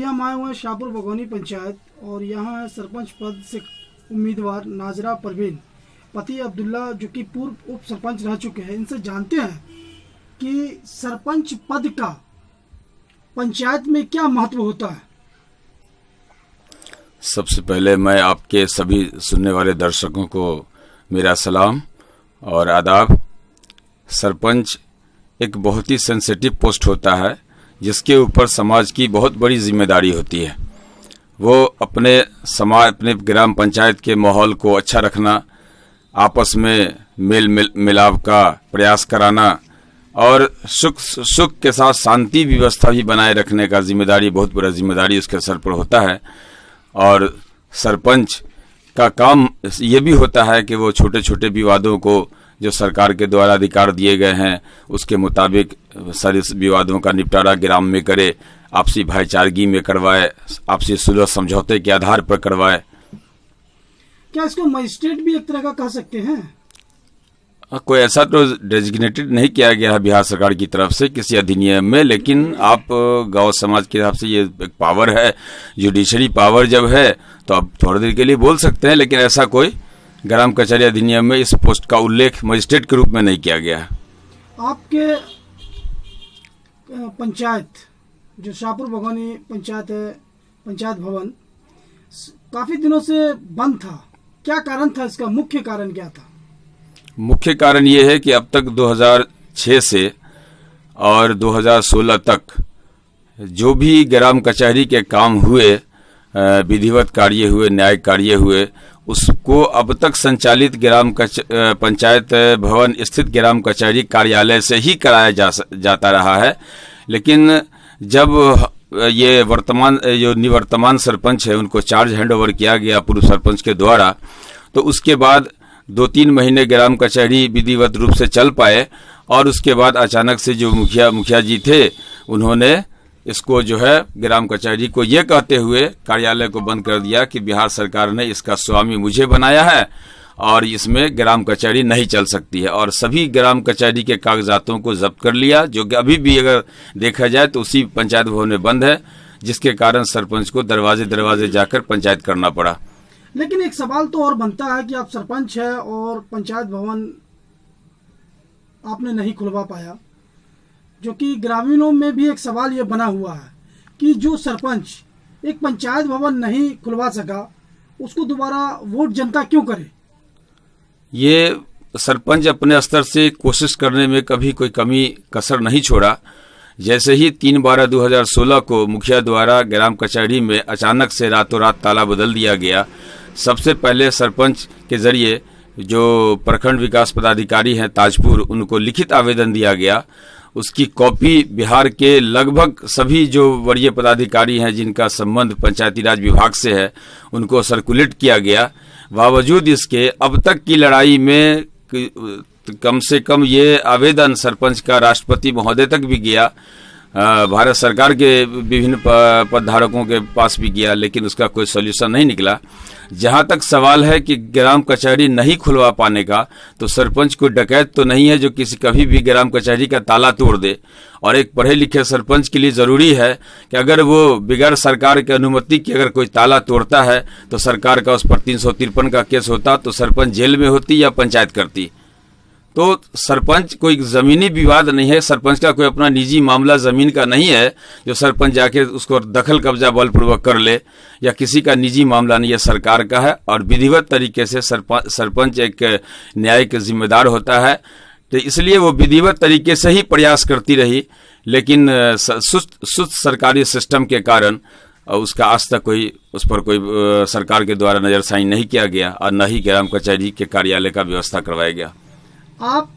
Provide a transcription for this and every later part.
अभी हम आए हुए हैं शाहपुर भगोनी पंचायत और यहाँ है सरपंच पद से उम्मीदवार नाजरा परवीन, पति अब्दुल्ला जो कि पूर्व उप सरपंच रह चुके हैं। इनसे जानते हैं कि सरपंच पद का पंचायत में क्या महत्व होता है। सबसे पहले मैं आपके सभी सुनने वाले दर्शकों को मेरा सलाम और आदाब। सरपंच एक बहुत ही सेंसिटिव पोस्ट होता है जिसके ऊपर समाज की बहुत बड़ी जिम्मेदारी होती है। वो अपने अपने ग्राम पंचायत के माहौल को अच्छा रखना, आपस में मेल मिलाप का प्रयास कराना और सुख के साथ शांति व्यवस्था भी बनाए रखने का जिम्मेदारी, बहुत बड़ा जिम्मेदारी उसके सर पर होता है। और सरपंच का काम ये भी होता है कि वो छोटे छोटे विवादों को जो सरकार के द्वारा अधिकार दिए गए हैं उसके मुताबिक सारे विवादों का निपटारा ग्राम में करे, आपसी भाईचारगी में करवाए, आपसी सुलह समझौते के आधार पर करवाए। क्या इसको मजिस्ट्रेट भी एक तरह का कह सकते हैं? कोई ऐसा तो डेजिग्नेटेड नहीं किया गया है बिहार सरकार की तरफ से किसी अधिनियम में, लेकिन आप गांव समाज के हिसाब से ये एक पावर है, जुडिशरी पावर जब है तो आप थोड़ी देर के लिए बोल सकते हैं, लेकिन ऐसा कोई ग्राम कचहरी अधिनियम में इस पोस्ट का उल्लेख मजिस्ट्रेट के रूप में नहीं किया गया है। आपके पंचायत जो शाहपुर भगोनी पंचायत है, पंचायत भवन काफी दिनों से बंद था, क्या कारण था इसका? मुख्य कारण क्या था? मुख्य कारण ये है कि अब तक 2006 से और 2016 तक जो भी ग्राम कचहरी के काम हुए, विधिवत कार्य हुए, न्यायिक कार्य हुए, उसको अब तक संचालित पंचायत भवन स्थित ग्राम कचहरी कार्यालय से ही कराया जाता रहा है। लेकिन जब ये वर्तमान जो निवर्तमान सरपंच है उनको चार्ज हैंडओवर किया गया पूर्व सरपंच के द्वारा, तो उसके बाद 2-3 महीने ग्राम कचहरी विधिवत रूप से चल पाए और उसके बाद अचानक से जो मुखिया जी थे उन्होंने इसको जो है ग्राम कचहरी को ये कहते हुए कार्यालय को बंद कर दिया कि बिहार सरकार ने इसका स्वामी मुझे बनाया है और इसमें ग्राम कचहरी नहीं चल सकती है, और सभी ग्राम कचहरी के कागजातों को जब्त कर लिया, जो कि अभी भी अगर देखा जाए तो उसी पंचायत भवन में बंद है, जिसके कारण सरपंच को दरवाजे जाकर पंचायत करना पड़ा। लेकिन एक सवाल तो और बनता है कि आप सरपंच है और पंचायत भवन आपने नहीं खुलवा पाया, जो कि ग्रामीणों में भी एक सवाल ये बना हुआ है कि जो सरपंच एक पंचायत भवन नहीं खुलवा सका उसको दोबारा वोट जनता क्यों करे? ये सरपंच अपने स्तर से कोशिश करने में कभी कोई कमी कसर नहीं छोड़ा। जैसे ही 3/12/2016 को मुखिया द्वारा ग्राम कचहरी में अचानक से रातों रात ताला बदल दिया गया, सबसे पहले सरपंच के जरिए जो प्रखंड विकास पदाधिकारी हैं ताजपुर, उनको लिखित आवेदन दिया गया। उसकी कॉपी बिहार के लगभग सभी जो वरीय पदाधिकारी हैं जिनका संबंध पंचायती राज विभाग से है उनको सर्कुलेट किया गया। बावजूद इसके अब तक की लड़ाई में कम से कम ये आवेदन सरपंच का राष्ट्रपति महोदय तक भी गया, भारत सरकार के विभिन्न पदधारकों के पास भी गया, लेकिन उसका कोई सॉल्यूशन नहीं निकला। जहां तक सवाल है कि ग्राम कचहरी नहीं खुलवा पाने का, तो सरपंच कोई डकैत तो नहीं है जो कभी भी ग्राम कचहरी का ताला तोड़ दे। और एक पढ़े लिखे सरपंच के लिए जरूरी है कि अगर वो बगैर सरकार की अनुमति के अगर कोई ताला तोड़ता है तो सरकार का उस पर 353 का केस होता, तो सरपंच जेल में होती या पंचायत करती। तो सरपंच कोई जमीनी विवाद नहीं है, सरपंच का कोई अपना निजी मामला जमीन का नहीं है जो सरपंच जाके उसको दखल कब्जा बलपूर्वक कर ले, या किसी का निजी मामला नहीं है, सरकार का है। और विधिवत तरीके से सरपंच एक न्यायिक जिम्मेदार होता है, तो इसलिए वो विधिवत तरीके से ही प्रयास करती रही। लेकिन सुस्त सरकारी सिस्टम के कारण उसका आज तक उस पर कोई सरकार के द्वारा नजरसानी नहीं किया गया और न ही ग्राम कचहरी के कार्यालय का व्यवस्था करवाया गया। आप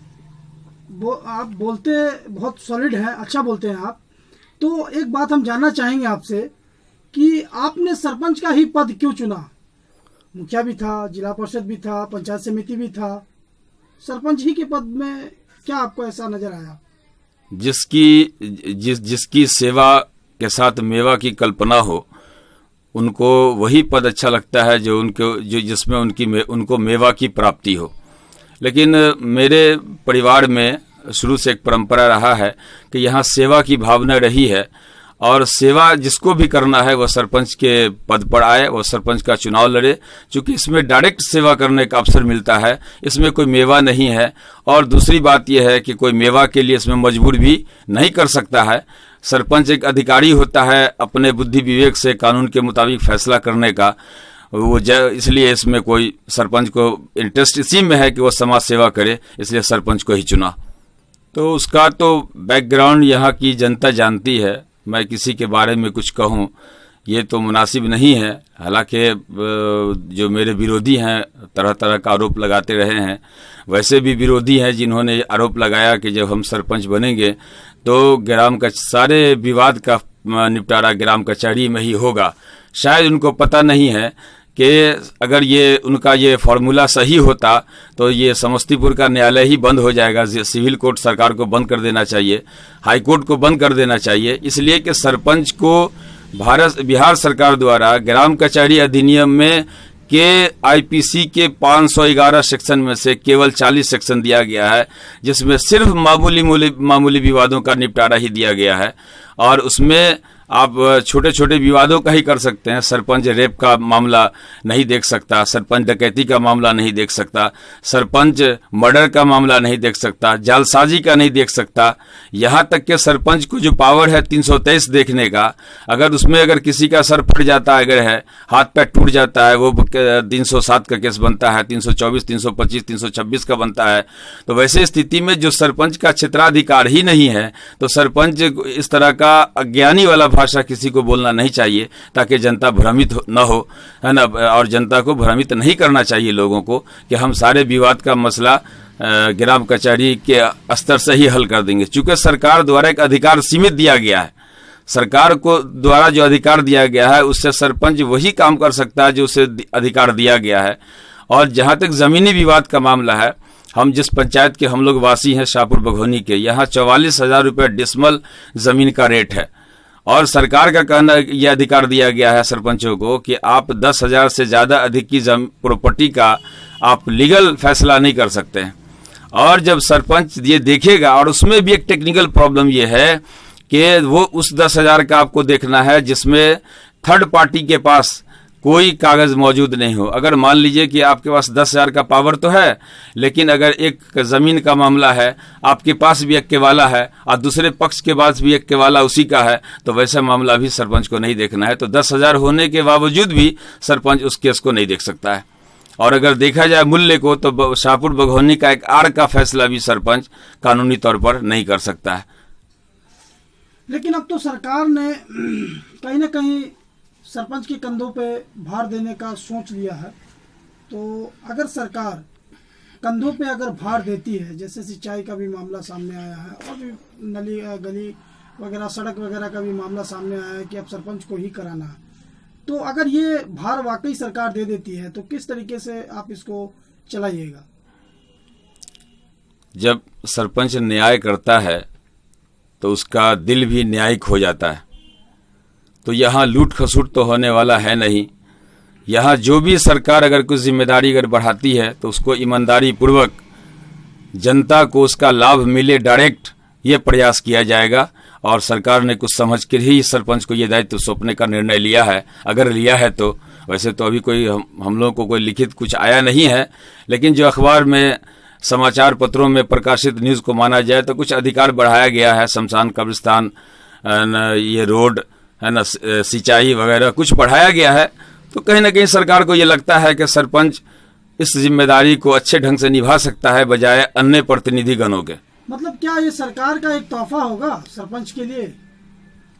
बोलते बहुत सॉलिड हैं, अच्छा बोलते हैं आप। तो एक बात हम जानना चाहेंगे आपसे कि आपने सरपंच का ही पद क्यों चुना? मुखिया भी था, जिला परिषद भी था, पंचायत समिति भी था, सरपंच ही के पद में क्या आपको ऐसा नजर आया? जिसकी सेवा के साथ मेवा की कल्पना हो, उनको वही पद अच्छा लगता है जिसमें उनको मेवा की प्राप्ति हो। लेकिन मेरे परिवार में शुरू से एक परंपरा रहा है कि यहाँ सेवा की भावना रही है और सेवा जिसको भी करना है वह सरपंच के पद पर आए, वह सरपंच का चुनाव लड़े, क्योंकि इसमें डायरेक्ट सेवा करने का अवसर मिलता है, इसमें कोई मेवा नहीं है। और दूसरी बात यह है कि कोई मेवा के लिए इसमें मजबूर भी नहीं कर सकता है। सरपंच एक अधिकारी होता है अपने बुद्धि विवेक से कानून के मुताबिक फैसला करने का, वो इसलिए इसमें कोई सरपंच को इंटरेस्ट इसी में है कि वो समाज सेवा करे, इसलिए सरपंच को ही चुना। तो उसका तो बैकग्राउंड यहाँ की जनता जानती है, मैं किसी के बारे में कुछ कहूँ ये तो मुनासिब नहीं है। हालांकि जो मेरे विरोधी हैं तरह तरह का आरोप लगाते रहे हैं, वैसे भी विरोधी हैं जिन्होंने आरोप लगाया कि जब हम सरपंच बनेंगे तो ग्राम का सारे विवाद का निपटारा ग्राम कचहरी में ही होगा। शायद उनको पता नहीं है कि अगर ये उनका ये फॉर्मूला सही होता तो ये समस्तीपुर का न्यायालय ही बंद हो जाएगा। सिविल कोर्ट सरकार को बंद कर देना चाहिए, हाई कोर्ट को बंद कर देना चाहिए, इसलिए कि सरपंच को बिहार सरकार द्वारा ग्राम कचहरी अधिनियम में के आईपीसी के 511 सेक्शन में से केवल 40 सेक्शन दिया गया है, जिसमें सिर्फ मामूली विवादों का निपटारा ही दिया गया है। और उसमें आप छोटे छोटे विवादों का ही कर सकते हैं। सरपंच रेप का मामला नहीं देख सकता, सरपंच डकैती का मामला नहीं देख सकता, सरपंच मर्डर का मामला नहीं देख सकता, जालसाजी का नहीं देख सकता। यहाँ तक कि सरपंच को जो पावर है 323 देखने का, अगर उसमें अगर किसी का सर फट जाता अगर है, हाथ पैर टूट जाता है, वो 307 का केस बनता है, 324, 325, 326 का बनता है। तो वैसे स्थिति में जो सरपंच का क्षेत्राधिकार ही नहीं है, तो सरपंच इस तरह का अज्ञानी वाला भाषा किसी को बोलना नहीं चाहिए, ताकि जनता भ्रमित न हो, है ना। और जनता को भ्रमित नहीं करना चाहिए लोगों को कि हम सारे विवाद का मसला ग्राम कचहरी के स्तर से ही हल कर देंगे। चूंकि सरकार द्वारा एक अधिकार सीमित दिया गया है, सरकार को द्वारा जो अधिकार दिया गया है उससे सरपंच वही काम कर सकता है जो उसे अधिकार दिया गया है। और जहाँ तक जमीनी विवाद का मामला है, हम जिस पंचायत के हम लोग वासी हैं शाहपुर बघौनी के, यहाँ 44,000 रुपये डिसमल जमीन का रेट है। और सरकार का कहना यह अधिकार दिया गया है सरपंचों को कि आप 10,000 से ज़्यादा अधिक की प्रॉपर्टी का आप लीगल फैसला नहीं कर सकते हैं। और जब सरपंच ये देखेगा, और उसमें भी एक टेक्निकल प्रॉब्लम ये है कि वो उस 10,000 का आपको देखना है जिसमें थर्ड पार्टी के पास कोई कागज मौजूद नहीं हो। अगर मान लीजिए कि आपके पास 10,000 का पावर तो है, लेकिन अगर एक ज़मीन का मामला है, आपके पास भी एक केवाला है और दूसरे पक्ष के पास भी एक केवाला उसी का है, तो वैसा मामला भी सरपंच को नहीं देखना है। तो 10,000 होने के बावजूद भी सरपंच उस केस को नहीं देख सकता है। और अगर देखा जाए मूल्य को, तो शाहपुर बघौनी का एक आड़ का फैसला भी सरपंच कानूनी तौर पर नहीं कर सकता है। लेकिन अब तो सरकार ने कहीं ना कहीं सरपंच के कंधों पे भार देने का सोच लिया है। तो अगर सरकार कंधों पे अगर भार देती है, जैसे सिंचाई का भी मामला सामने आया है और भी नली गली वगैरह सड़क वगैरह का भी मामला सामने आया है कि अब सरपंच को ही कराना है, तो अगर ये भार वाकई सरकार दे देती है तो किस तरीके से आप इसको चलाइएगा? जब सरपंच न्याय करता है तो उसका दिल भी न्यायिक हो जाता है। तो यहाँ लूट खसूट तो होने वाला है नहीं। यहाँ जो भी सरकार अगर कुछ जिम्मेदारी अगर बढ़ाती है तो उसको ईमानदारी पूर्वक जनता को उसका लाभ मिले डायरेक्ट, ये प्रयास किया जाएगा। और सरकार ने कुछ समझ कर ही सरपंच को ये दायित्व सौंपने का निर्णय लिया है, अगर लिया है तो। वैसे तो अभी कोई हम लोगों को कोई लिखित कुछ आया नहीं है, लेकिन जो अखबार में समाचार पत्रों में प्रकाशित न्यूज़ को माना जाए तो कुछ अधिकार बढ़ाया गया है। शमशान कब्रिस्तान, ये रोड है ना, सिंचाई वगैरह कुछ बढ़ाया गया है। तो कहीं ना कहीं सरकार को ये लगता है कि सरपंच इस जिम्मेदारी को अच्छे ढंग से निभा सकता है बजाय अन्य प्रतिनिधिगणों के। मतलब क्या ये सरकार का एक तोहफा होगा सरपंच के लिए?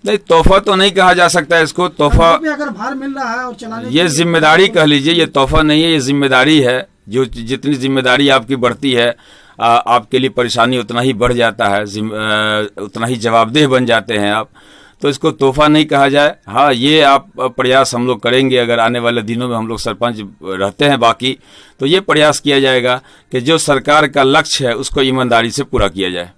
नहीं, तोहफा तो नहीं कहा जा सकता इसको। तोहफा अगर भार मिल रहा है और चलाने, ये जिम्मेदारी कह लीजिए, ये तोहफा नहीं है, ये जिम्मेदारी है। जो जितनी जिम्मेदारी आपकी बढ़ती है, आपके लिए परेशानी उतना ही बढ़ जाता है, उतना ही जवाबदेह बन जाते हैं आप। तो इसको तोहफा नहीं कहा जाए। हाँ, ये आप प्रयास हम लोग करेंगे, अगर आने वाले दिनों में हम लोग सरपंच रहते हैं बाकी, तो ये प्रयास किया जाएगा कि जो सरकार का लक्ष्य है उसको ईमानदारी से पूरा किया जाए।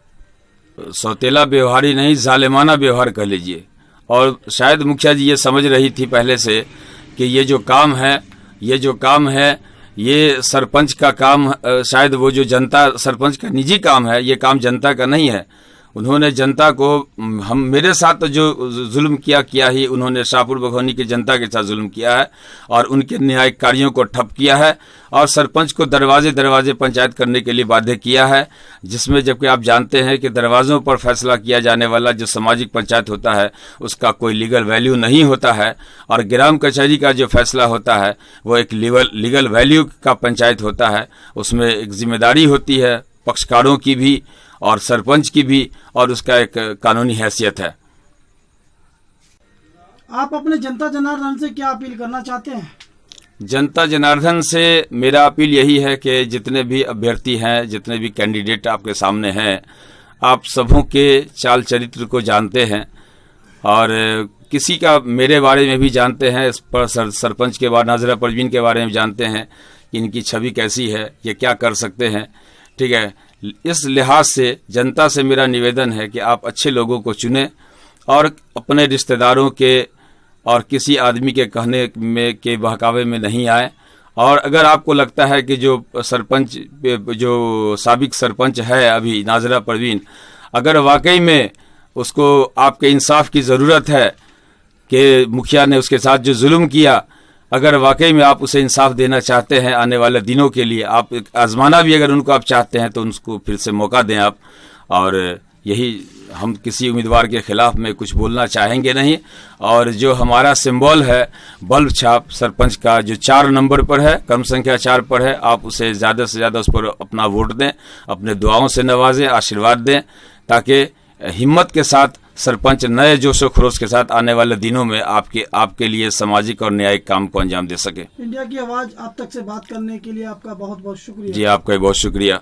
सौतेला व्यवहार ही नहीं, जालिमाना व्यवहार कह लीजिए। और शायद मुखिया जी ये समझ रही थी पहले से कि ये जो काम है ये सरपंच का काम, शायद वो जो जनता, सरपंच का निजी काम है, ये काम जनता का नहीं है। उन्होंने जनता को, हम मेरे साथ तो जो जुल्म किया ही, उन्होंने शाहपुर बघौनी की जनता के साथ जुल्म किया है और उनके न्यायिक कार्यों को ठप किया है और सरपंच को दरवाजे दरवाजे पंचायत करने के लिए बाध्य किया है, जिसमें जबकि आप जानते हैं कि दरवाजों पर फैसला किया जाने वाला जो सामाजिक पंचायत होता है उसका कोई लीगल वैल्यू नहीं होता है और ग्राम कचहरी का जो फैसला होता है वो एक लीगल वैल्यू का पंचायत होता है। उसमें एक जिम्मेदारी होती है पक्षकारों की भी और सरपंच की भी और उसका एक कानूनी हैसियत है। आप अपने जनता जनार्दन से क्या अपील करना चाहते हैं? जनता जनार्दन से मेरा अपील यही है कि जितने भी अभ्यर्थी हैं, जितने भी कैंडिडेट आपके सामने हैं, आप सबों के चाल चरित्र को जानते हैं और किसी का मेरे बारे में भी जानते हैं, इस पर सरपंच के बाद नाज़रा परवीन के बारे में जानते हैं कि इनकी छवि कैसी है, ये क्या कर सकते हैं। ठीक है, इस लिहाज से जनता से मेरा निवेदन है कि आप अच्छे लोगों को चुनें और अपने रिश्तेदारों के और किसी आदमी के कहने में के बहकावे में नहीं आए। और अगर आपको लगता है कि जो सरपंच, जो साबिक सरपंच है अभी नाज़रा परवीन, अगर वाकई में उसको आपके इंसाफ की ज़रूरत है कि मुखिया ने उसके साथ जो जुल्म किया, अगर वाकई में आप उसे इंसाफ देना चाहते हैं आने वाले दिनों के लिए, आप आजमाना भी अगर उनको आप चाहते हैं तो उनको फिर से मौका दें आप। और यही, हम किसी उम्मीदवार के खिलाफ में कुछ बोलना चाहेंगे नहीं। और जो हमारा सिंबल है बल्ब छाप सरपंच का, जो 4 नंबर पर है, क्रम संख्या 4 पर है, आप उसे ज़्यादा से ज़्यादा उस पर अपना वोट दें, अपने दुआओं से नवाजें, आशीर्वाद दें, ताकि हिम्मत के साथ सरपंच नए जोशो खरोश के साथ आने वाले दिनों में आपके लिए सामाजिक और न्यायिक काम को अंजाम दे सके। इंडिया की आवाज़ आप तक से बात करने के लिए आपका बहुत बहुत शुक्रिया। जी, आपका बहुत शुक्रिया।